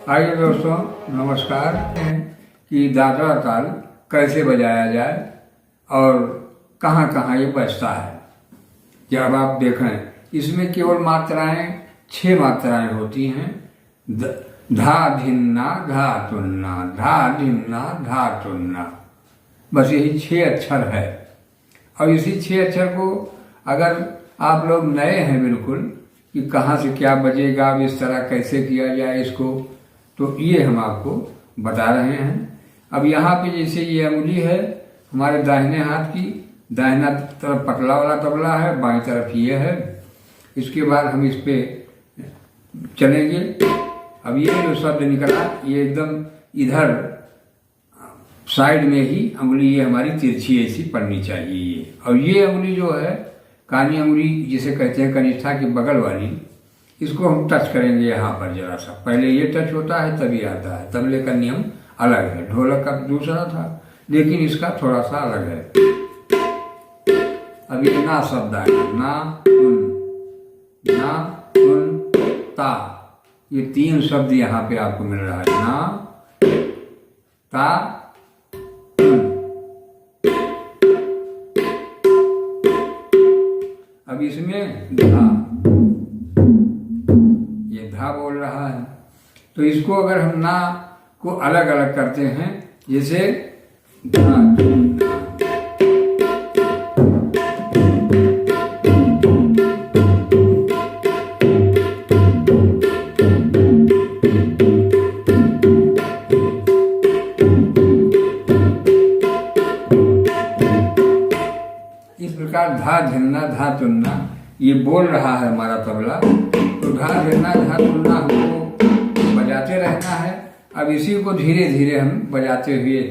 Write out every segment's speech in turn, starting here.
आइए दोस्तों, नमस्कार। कि दादरा ताल कैसे बजाया जाए और कहाँ कहाँ ये बजता है। जब आप देखें, इसमें केवल मात्राएं 6 मात्राएं होती हैं। धा धिन्ना धा तुन्ना, धा धिन्ना धा तुन्ना, बस यही 6 अक्षर है। और इसी 6 अक्षर को अगर आप लोग नए हैं बिल्कुल कि कहाँ से क्या बजेगा, अब इस तरह कैसे किया जाए इसको, तो ये हम आपको बता रहे हैं। अब यहाँ पे जैसे ये अंगुली है हमारे दाहिने हाथ की, दाहिना तरफ पतला वाला तबला है, बाईं तरफ ये है। इसके बाद हम इस पे चलेंगे। अब ये जो शब्द निकला ये एकदम इधर साइड में ही अंगुली ये हमारी तिरछी ऐसी पड़नी चाहिए ये। और ये अंगुली जो है कानी अंगुली जिसे कहते हैं कनिष्ठा की बगल वाली, इसको हम टच करेंगे यहाँ पर जरा सा। पहले ये टच होता है तभी आता है। तबले का नियम अलग है, ढोलक का दूसरा था, लेकिन इसका थोड़ा सा अलग है। अब ये ना शब्द आएगा, ना तुन ता, ये 3 शब्द यहाँ पे आपको मिल रहा है, ना ता तुन। अब इसमें धा, ये धा बोल रहा है, तो इसको अगर हम ना को अलग अलग करते हैं, जैसे धा इस प्रकार धा झन्ना धा तुन्ना ये बोल रहा है हमारा तबला। तो धा झन्ना धा तुन्ना हमको बजाते रहना है। अब इसी को धीरे धीरे हम बजाते हुए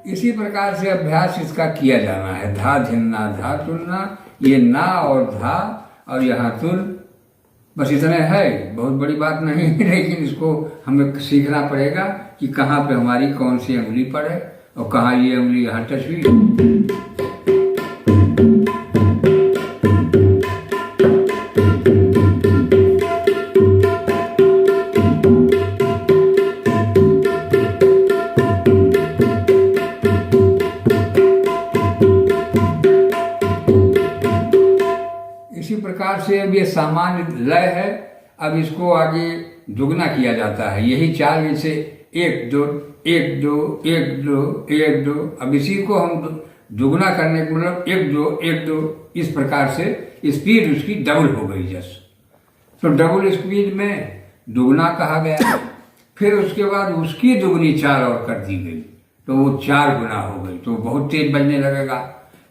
इसी प्रकार से अभ्यास इसका किया जाना है। धा धिन्ना धा तुन्ना, ये ना और धा और यहाँ तुल, बस इतने है, बहुत बड़ी बात नहीं है। लेकिन इसको हमें सीखना पड़ेगा कि कहाँ पे हमारी कौन सी अंगुली पड़े और कहाँ ये अंगुली यहाँ टच हुई। इसी प्रकार से अब ये सामान्य लय है। अब इसको आगे दुगना किया जाता है, यही चाल जैसे 1 2 1 2 1 2 1 2। अब इसी को हम दुगना करने के मतलब 1 2 1 2, इस प्रकार से स्पीड उसकी डबल हो गई। तो डबल स्पीड में दुगना कहा गया। फिर उसके बाद उसकी दुगनी चाल और कर दी गई, तो वो 4 गुना हो गई, तो बहुत तेज बजने लगेगा।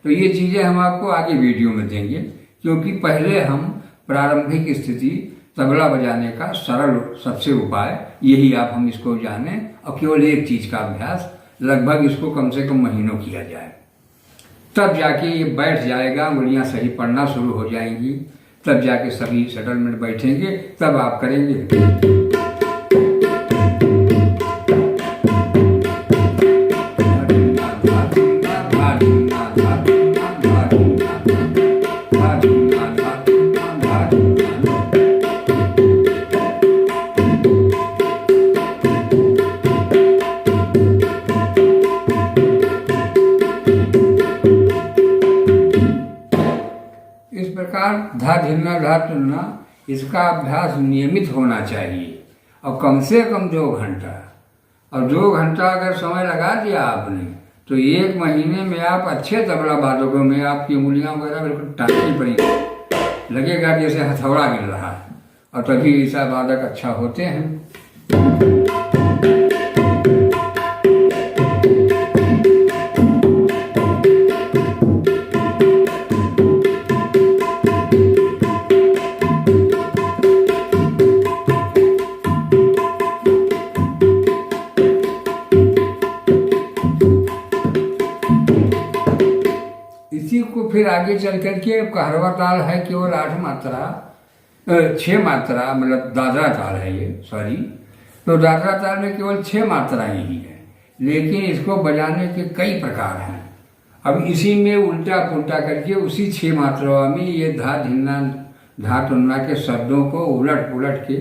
तो ये चीजें हम आपको आगे वीडियो में देंगे, क्योंकि पहले हम प्रारंभिक स्थिति तबला बजाने का सरल सबसे उपाय यही आप हम इसको जाने और केवल एक चीज का अभ्यास लगभग इसको कम से कम महीनों किया जाए, तब जाके ये बैठ जाएगा, उंगलियां सही पड़ना शुरू हो जाएंगी, तब जाके सभी सेटलमेंट बैठेंगे, तब आप करेंगे। इस प्रकार धा धिन्ना धा तुन्ना इसका अभ्यास नियमित होना चाहिए, और कम से कम 2 घंटा। और 2 घंटा अगर समय लगा दिया आपने, तो 1 महीने में आप अच्छे तबला वादकों में आपकी उंगलियां वगैरह बिल्कुल टाइट पड़ेगी, लगेगा जैसे हथौड़ा गिर रहा है, और तभी ऐसा वादक अच्छा होते हैं। आगे चल करके कहरवा ताल है केवल 8 मात्रा, 6 मात्रा, मतलब दादरा ताल है ये, सॉरी। तो दादरा ताल में केवल 6 मात्राएं ही है, लेकिन इसको बजाने के कई प्रकार हैं। अब इसी में उल्टा पुल्टा करके उसी 6 मात्राओं में ये धा धिन्ना धा तुन्ना के शब्दों को उलट पुलट के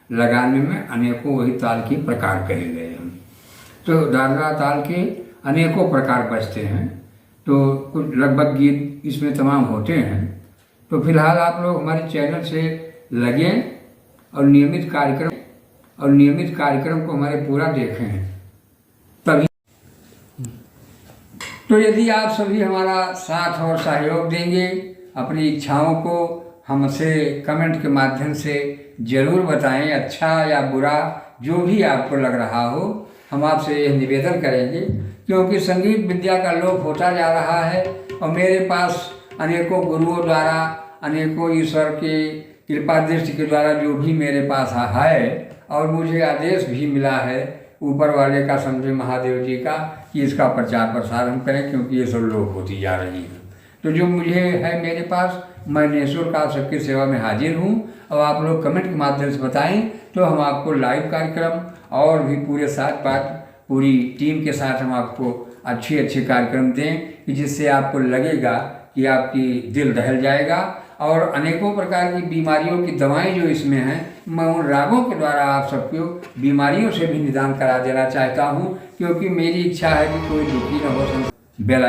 लगाने में अनेकों वही ताल के प्रकार कहे गए हैं। तो दादरा ताल के अनेकों प्रकार बजते हैं, तो कुछ लगभग गीत इसमें तमाम होते हैं। तो फिलहाल आप लोग हमारे चैनल से लगें और नियमित कार्यक्रम को हमारे पूरा देखें, तभी। तो यदि आप सभी हमारा साथ और सहयोग देंगे, अपनी इच्छाओं को हमसे कमेंट के माध्यम से जरूर बताएं, अच्छा या बुरा जो भी आपको लग रहा हो, हम आपसे यह निवेदन करेंगे, क्योंकि संगीत विद्या का लोप होता जा रहा है और मेरे पास अनेकों गुरुओं द्वारा, अनेकों ईश्वर के कृपा दृष्टि के द्वारा जो भी मेरे पास है, और मुझे आदेश भी मिला है ऊपर वाले का, समझे महादेव जी का, कि इसका प्रचार प्रसार हम करें, क्योंकि ये सब लोप होती जा रही है। तो जो मुझे है मेरे पास, मैं निःशुल्क आप सबकी सेवा में हाजिर हूँ। और आप लोग कमेंट के माध्यम से बताएं तो हम आपको लाइव कार्यक्रम और भी पूरे साथ पूरी टीम के साथ हम आपको अच्छे कार्यक्रम दें, कि जिससे आपको लगेगा कि आपकी दिल दहल जाएगा। और अनेकों प्रकार की बीमारियों की दवाएं जो इसमें हैं, मैं उन रागों के द्वारा आप सबको बीमारियों से भी निदान करा देना चाहता हूं, क्योंकि मेरी इच्छा है कि कोई दुखी न हो। बेल